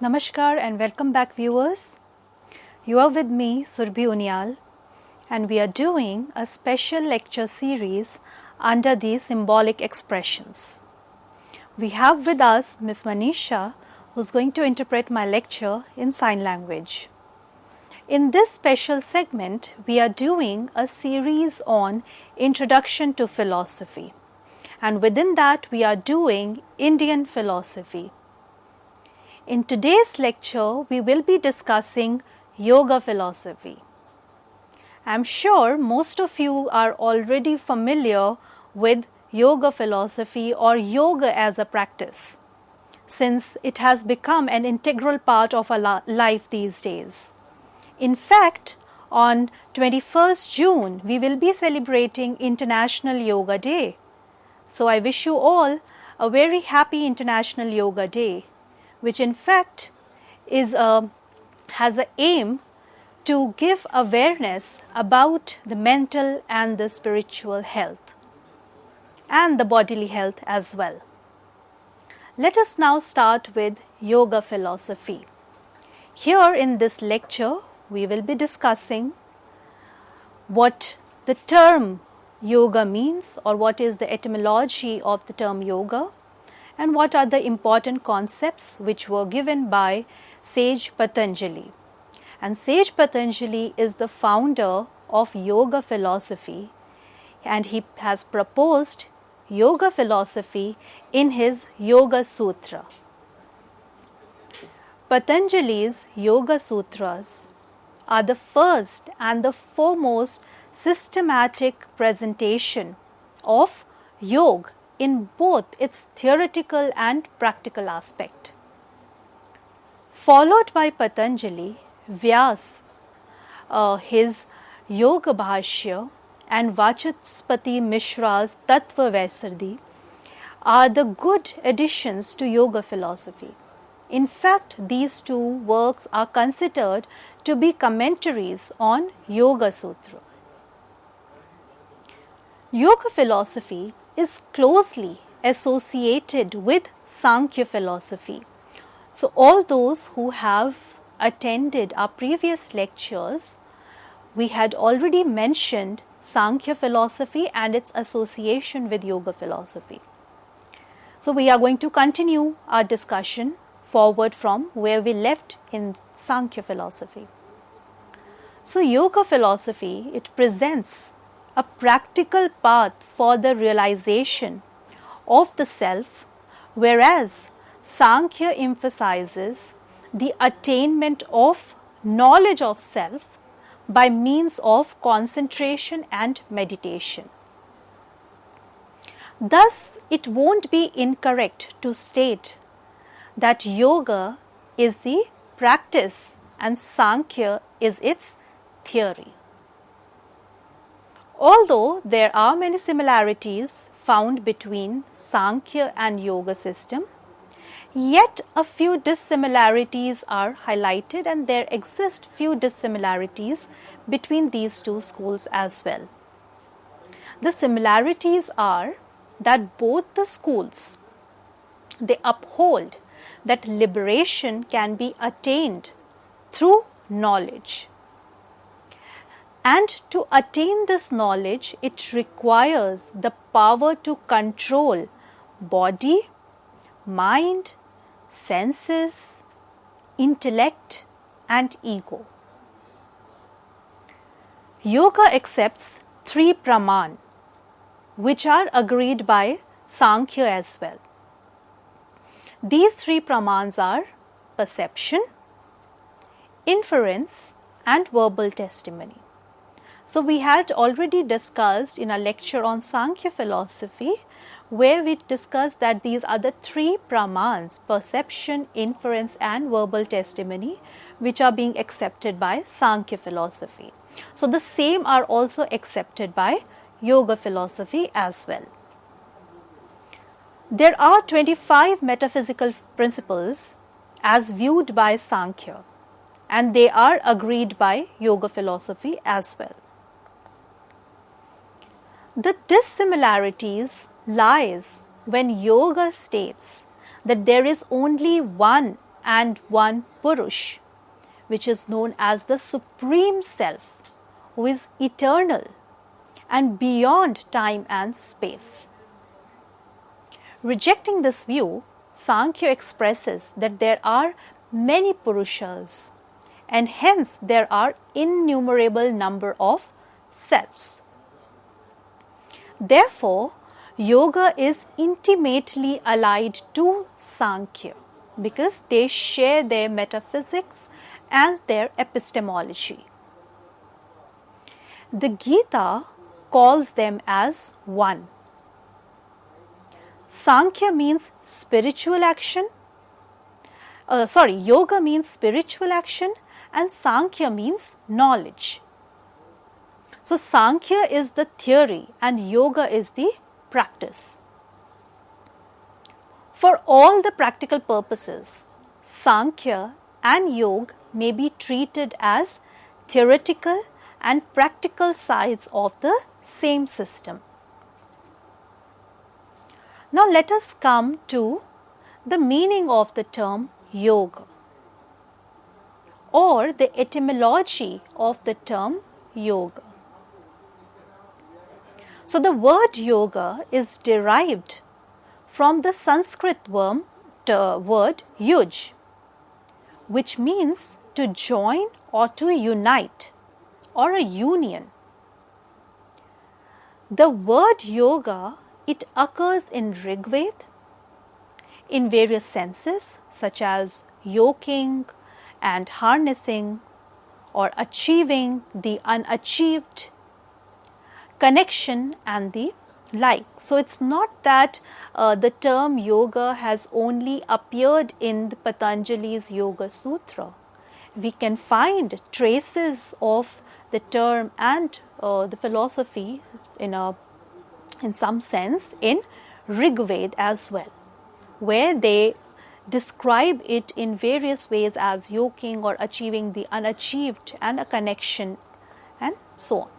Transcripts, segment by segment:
Namaskar and welcome back, viewers. You are with me, Surbhi Unyal, and we are doing a special lecture series under the symbolic expressions. We have with us Ms. Manisha, who's going to interpret my lecture in sign language. In this special segment, we are doing a series on Introduction to Philosophy, and within that we are doing Indian philosophy. In today's lecture, we will be discussing yoga philosophy. I am sure most of you are already familiar with yoga philosophy or yoga as a practice, since it has become an integral part of our life these days. In fact, on 21st June, we will be celebrating International Yoga Day. So I wish you all a very happy International Yoga Day, which in fact has an aim to give awareness about the mental and the spiritual health and the bodily health as well. Let us now start with yoga philosophy. Here in this lecture, we will be discussing what the term yoga means, or what is the etymology of the term yoga, and what are the important concepts which were given by sage Patanjali. And sage Patanjali is the founder of yoga philosophy, and he has proposed yoga philosophy in his Yoga Sutra. Patanjali's Yoga Sutras are the first and the foremost systematic presentation of yoga in both its theoretical and practical aspect. Followed by Patanjali, Vyas, his Yoga Bhashya, and Vachaspati Mishra's Tattva Vaisardi are the good additions to yoga philosophy. In fact, these two works are considered to be commentaries on Yoga Sutra. Yoga philosophy is closely associated with Sankhya philosophy. So all those who have attended our previous lectures, we had already mentioned Sankhya philosophy and its association with yoga philosophy. So we are going to continue our discussion forward from where we left in Sankhya philosophy. So yoga philosophy, it presents a practical path for the realization of the self, whereas Sankhya emphasizes the attainment of knowledge of self by means of concentration and meditation. Thus, it won't be incorrect to state that yoga is the practice and Sankhya is its theory. Although there are many similarities found between Sankhya and yoga system, yet a few dissimilarities are highlighted, and there exist few dissimilarities between these two schools as well. The similarities are that both the schools, they uphold that liberation can be attained through knowledge. And to attain this knowledge, it requires the power to control body, mind, senses, intellect, and ego. Yoga accepts three praman, which are agreed by Sankhya as well. These three pramans are perception, inference, and verbal testimony. So we had already discussed in a lecture on Sankhya philosophy, where we discussed that these are the three pramans: perception, inference, and verbal testimony, which are being accepted by Sankhya philosophy. So the same are also accepted by yoga philosophy as well. There are 25 metaphysical principles as viewed by Sankhya, and they are agreed by yoga philosophy as well. The dissimilarities lies when yoga states that there is only one and one Purush, which is known as the Supreme Self, who is eternal and beyond time and space. Rejecting this view, Sankhya expresses that there are many Purushas and hence there are innumerable number of selves. Therefore, yoga is intimately allied to Sankhya because they share their metaphysics and their epistemology. The Gita calls them as one. Sankhya means spiritual action. Yoga means spiritual action and Sankhya means knowledge. So Sankhya is the theory and yoga is the practice. For all the practical purposes, Sankhya and yoga may be treated as theoretical and practical sides of the same system. Now let us come to the meaning of the term yoga or the etymology of the term yoga. So the word yoga is derived from the Sanskrit word yuj, which means to join or to unite or a union. The word yoga, it occurs in Rig Veda in various senses such as yoking and harnessing or achieving the unachieved, connection and the like. So it's not that the term yoga has only appeared in the Patanjali's Yoga Sutra. We can find traces of the term and the philosophy in some sense in Rig Veda as well, where they describe it in various ways as yoking or achieving the unachieved and a connection and so on.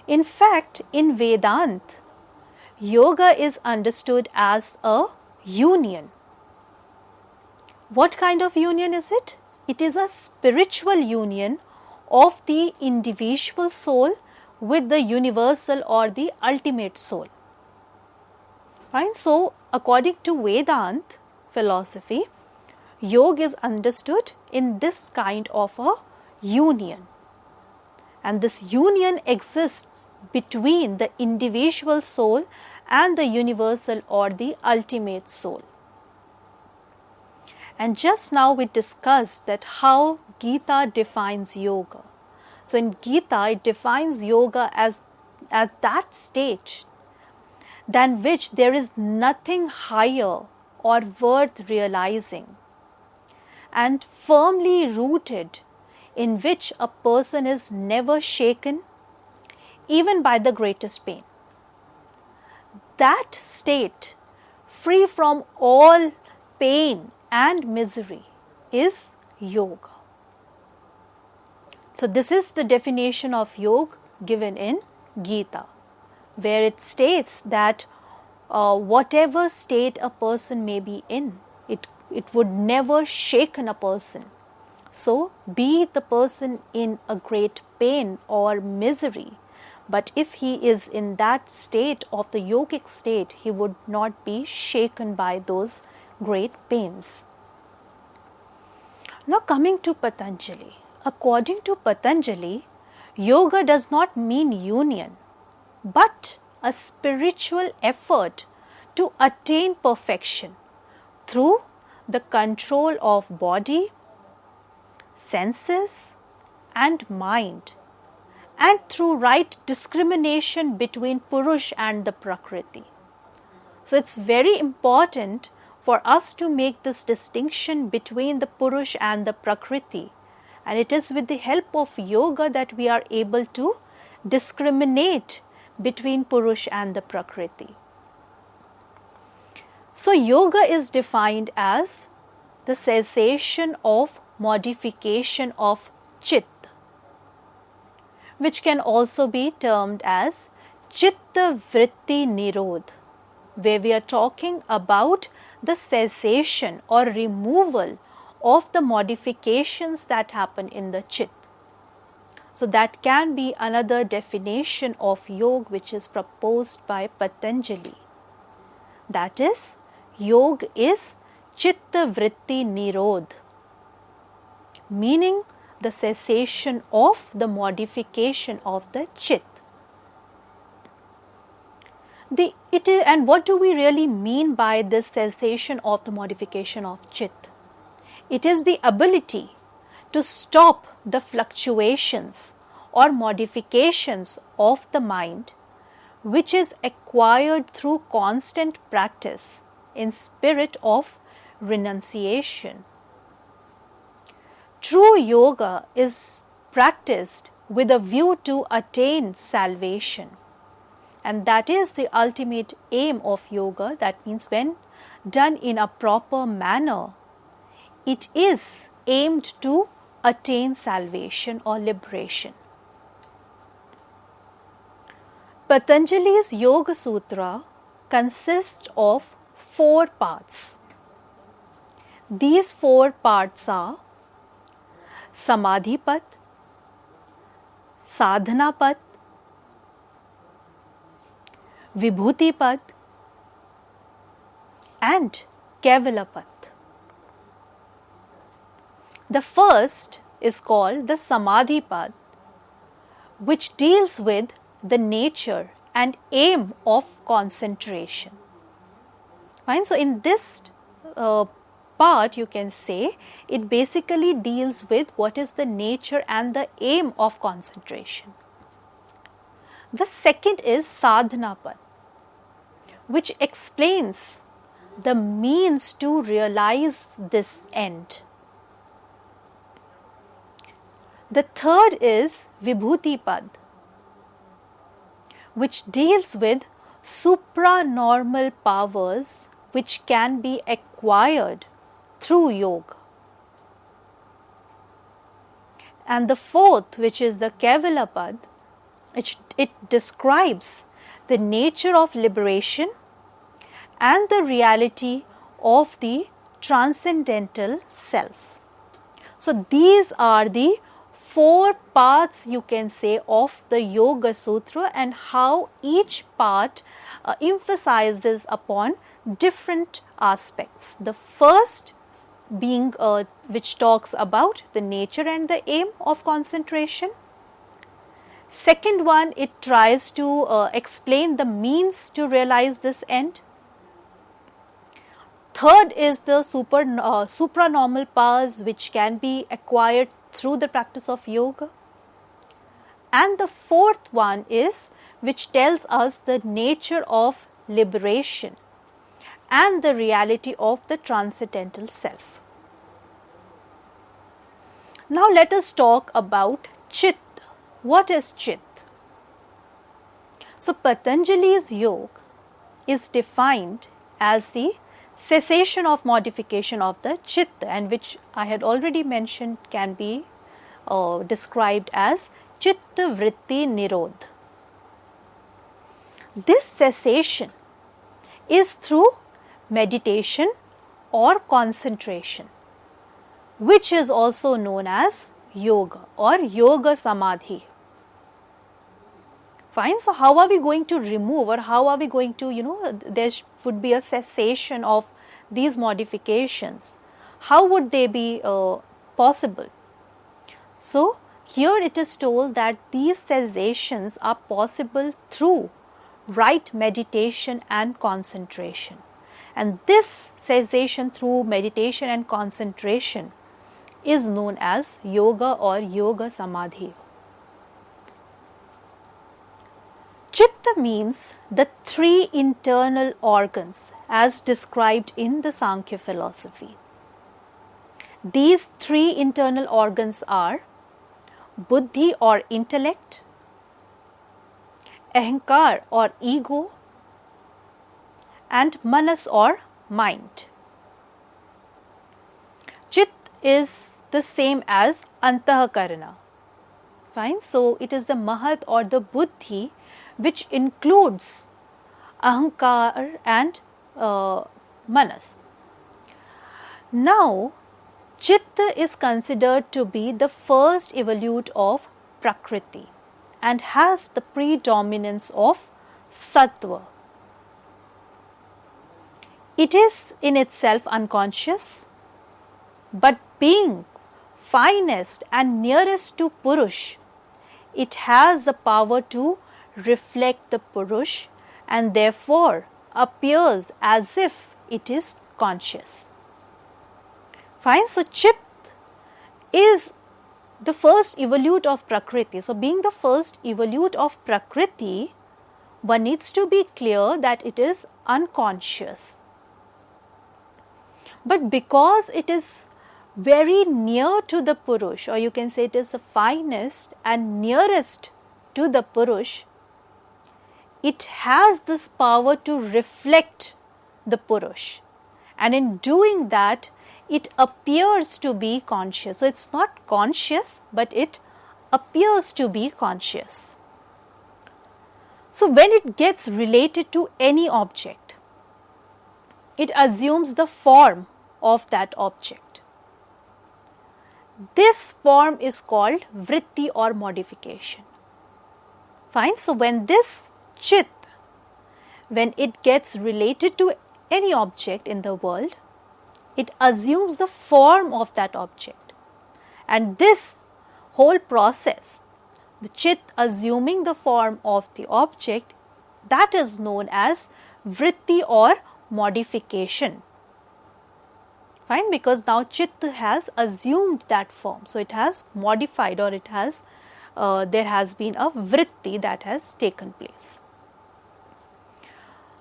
In fact, in Vedanta, yoga is understood as a union. What kind of union is it? It is a spiritual union of the individual soul with the universal or the ultimate soul. Right? So, according to Vedanta philosophy, yoga is understood in this kind of a union. And this union exists between the individual soul and the universal or the ultimate soul. And just now we discussed that how Gita defines yoga. So in Gita it defines yoga as that state than which there is nothing higher or worth realizing and firmly rooted, in which a person is never shaken even by the greatest pain. That state, free from all pain and misery, is yoga. So this is the definition of yoga given in Gita, where it states that whatever state a person may be in, it would never shaken a person. So, be the person in a great pain or misery, but if he is in that state of the yogic state, he would not be shaken by those great pains. Now coming to Patanjali. According to Patanjali, yoga does not mean union, but a spiritual effort to attain perfection through the control of body, senses and mind, and through right discrimination between Purush and the Prakriti. So it's very important for us to make this distinction between the Purush and the Prakriti, and it is with the help of yoga that we are able to discriminate between Purush and the Prakriti. So yoga is defined as the cessation of modification of Chit, which can also be termed as Chitta Vritti Nirodh. where we are talking about the cessation or removal of the modifications that happen in the chit. So that can be another definition of yoga which is proposed by Patanjali. That is, yoga is chitta vritti nirodh, meaning the cessation of the modification of the chit. And what do we really mean by this cessation of the modification of chit? It is the ability to stop the fluctuations or modifications of the mind, which is acquired through constant practice in spirit of renunciation. True yoga is practiced with a view to attain salvation, and that is the ultimate aim of yoga. That means when done in a proper manner, it is aimed to attain salvation or liberation. Patanjali's Yoga Sutra consists of 4 parts. These 4 parts are Samadhipat, Sadhanapat, Vibhutipat and Kevalapat. The first is called the Samadhipat, which deals with the nature and aim of concentration. Fine. So in this part, you can say it basically deals with what is the nature and the aim of concentration. The second is Sadhanapat, which explains the means to realize this end. The third is Vibhutipad, which deals with supranormal powers which can be acquired through yoga. And the fourth, which is the Kevalapad, it describes the nature of liberation and the reality of the transcendental self. So these are the 4 parts, you can say, of the Yoga Sutra, and how each part emphasizes upon different aspects. The first being which talks about the nature and the aim of concentration. Second one, it tries to explain the means to realize this end. Third is the supranormal powers which can be acquired through the practice of yoga. And the fourth one is which tells us the nature of liberation and the reality of the transcendental self. Now let us talk about Chit. What is Chit? So Patanjali's yoga is defined as the cessation of modification of the chitta, and which I had already mentioned can be described as chitta vritti nirodh. This cessation is through meditation or concentration, which is also known as yoga or yoga samadhi. Fine. So how are we going to remove, or how are we going to, there would be a cessation of these modifications. How would they be possible? So here it is told that these cessations are possible through right meditation and concentration. And this cessation through meditation and concentration is known as yoga or yoga samadhi. Chitta means the 3 internal organs as described in the Sankhya philosophy. These 3 internal organs are buddhi or intellect, ahankar or ego, and manas or mind. Chit is the same as antahakarana. Fine. So it is the mahat or the buddhi which includes Ahankar and Manas. Now, Chitta is considered to be the first evolute of Prakriti and has the predominance of Sattva. It is in itself unconscious, but being finest and nearest to Purush, it has the power to reflect the Purush and therefore appears as if it is conscious. Fine, so Chit is the first evolute of Prakriti. So, being the first evolute of Prakriti, one needs to be clear that it is unconscious. But because it is very near to the Purush, or you can say it is the finest and nearest to the Purush, it has this power to reflect the Purush, and in doing that, it appears to be conscious. So, it is not conscious, but it appears to be conscious. So, when it gets related to any object, it assumes the form of that object. This form is called vritti or modification. Fine. So, when this chit, when it gets related to any object in the world, it assumes the form of that object. And this whole process, the chit assuming the form of the object, that is known as vritti or modification. Fine, because now chit has assumed that form. So, it has modified, or it has there has been a vritti that has taken place.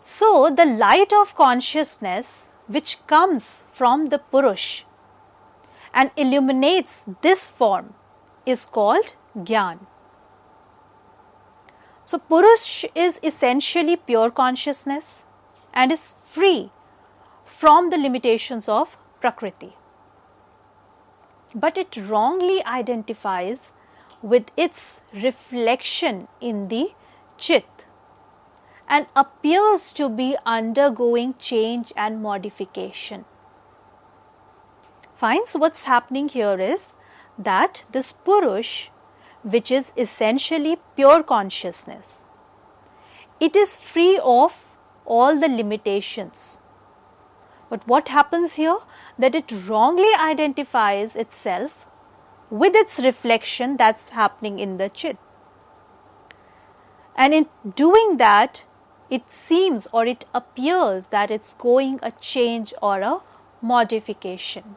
So, the light of consciousness which comes from the Purush and illuminates this form is called Gyan. So, Purush is essentially pure consciousness and is free from the limitations of Prakriti. But it wrongly identifies with its reflection in the Chit and appears to be undergoing change and modification. Fine. So, what is happening here is that this Purush, which is essentially pure consciousness, it is free of all the limitations. But what happens here? That it wrongly identifies itself with its reflection that is happening in the Chit. And in doing that, it seems or it appears that it is going a change or a modification.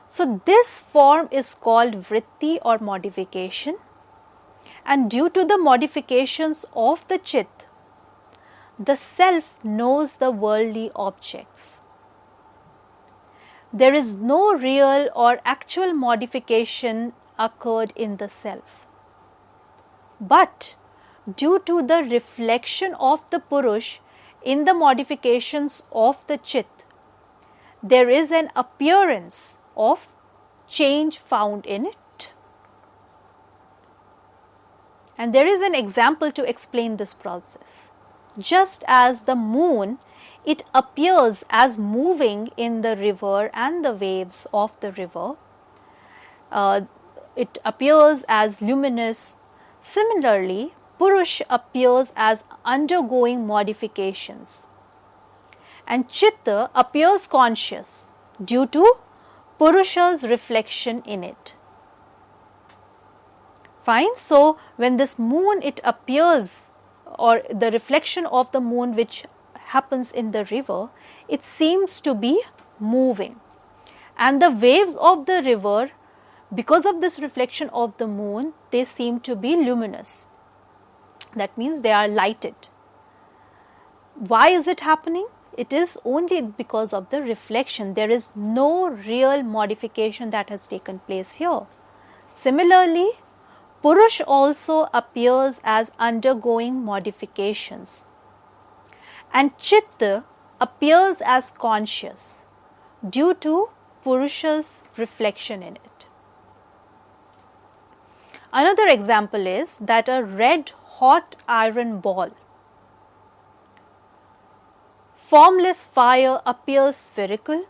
So, this form is called vritti or modification, and due to the modifications of the Chit, the self knows the worldly objects. There is no real or actual modification occurred in the self, but due to the reflection of the Purush in the modifications of the Chit, there is an appearance of change found in it. And there is an example to explain this process. Just as the moon, it appears as moving in the river and the waves of the river. It appears as luminous. Similarly, Purush appears as undergoing modifications, and Chitta appears conscious due to Purusha's reflection in it. Fine. So, when this moon it appears, or the reflection of the moon which happens in the river, it seems to be moving, and the waves of the river, because of this reflection of the moon, they seem to be luminous. That means they are lighted. Why is it happening? It is only because of the reflection. There is no real modification that has taken place here. Similarly, Purush also appears as undergoing modifications, and Chitta appears as conscious due to Purusha's reflection in it. Another example is that a red hot iron ball formless fire appears spherical,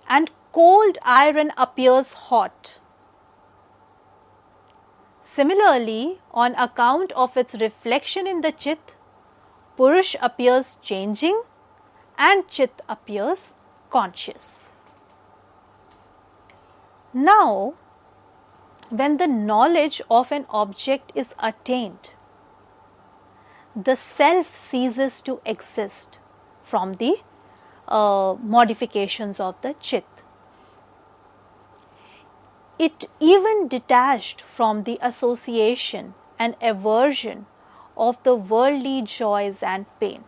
and cold iron appears hot. Similarly, on account of its reflection in the Chit, Purush appears changing and Chit appears conscious. Now, when the knowledge of an object is attained, the self ceases to exist from the modifications of the Chit. It even detached from the association and aversion of the worldly joys and pain.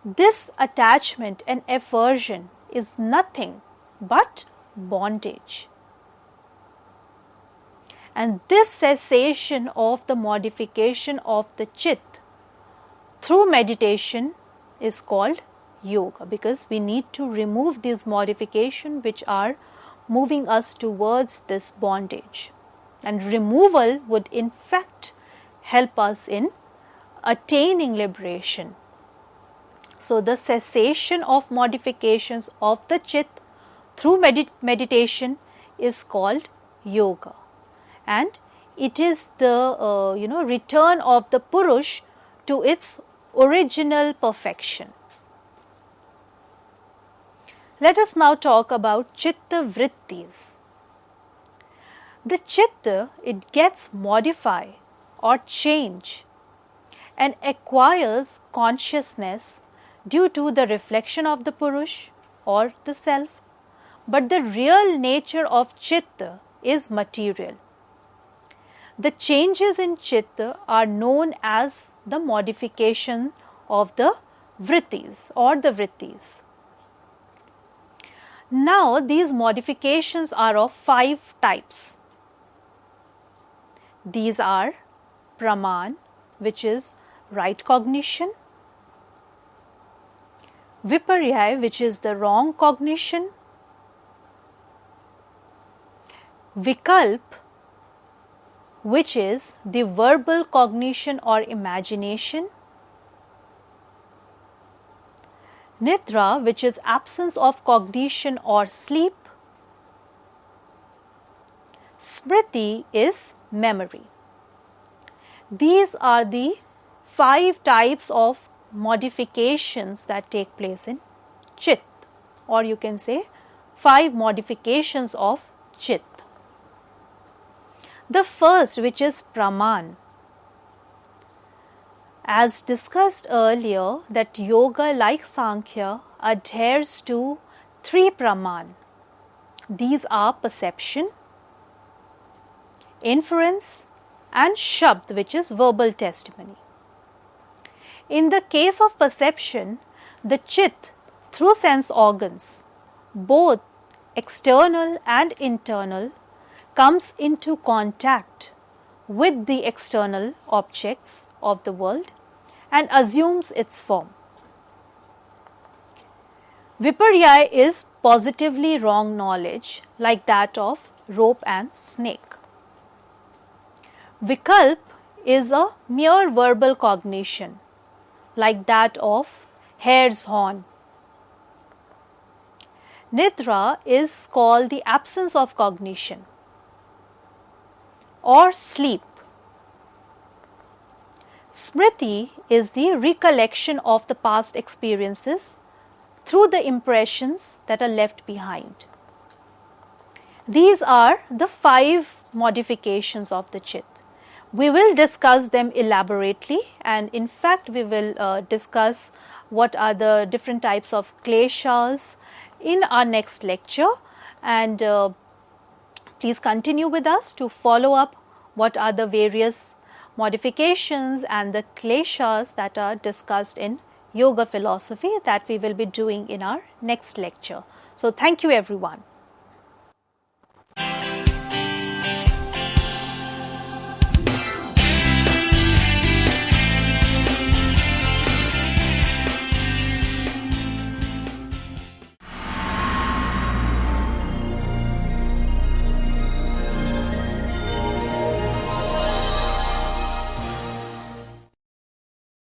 This attachment and aversion is nothing but bondage. And this cessation of the modification of the Chit through meditation is called yoga, because we need to remove these modifications which are moving us towards this bondage. And removal would in fact help us in attaining liberation. So the cessation of modifications of the Chit through meditation is called yoga, and it is the return of the Purush to its original perfection. Let us now talk about Chitta Vrittis. The Chitta, it gets modified or change and acquires consciousness due to the reflection of the Purush or the self, but the real nature of Chitta is material. The changes in Chitta are known as the modification of the Vrittis or the Vrittis. Now, these modifications are of 5 types. These are Praman, which is right cognition, Viparya, which is the wrong cognition, Vikalp, which is the verbal cognition or imagination, Nidra, which is absence of cognition or sleep, Smriti is memory. These are the 5 types of modifications that take place in Chit, or you can say 5 modifications of Chit. The first, which is Praman. As discussed earlier, that yoga, like Sankhya, adheres to 3 Praman. These are perception, inference, and Shabd, which is verbal testimony. In the case of perception, the Chit through sense organs, both external and internal, comes into contact with the external objects of the world and assumes its form. Viparya is positively wrong knowledge, like that of rope and snake. Vikalp is a mere verbal cognition, like that of hare's horn. Nidra is called the absence of cognition or sleep. Smriti is the recollection of the past experiences through the impressions that are left behind. These are the 5 modifications of the Chit. We will discuss them elaborately, and in fact we will discuss what are the different types of kleshas in our next lecture, and please continue with us to follow up what are the various modifications and the kleshas that are discussed in yoga philosophy that we will be doing in our next lecture. So, thank you everyone.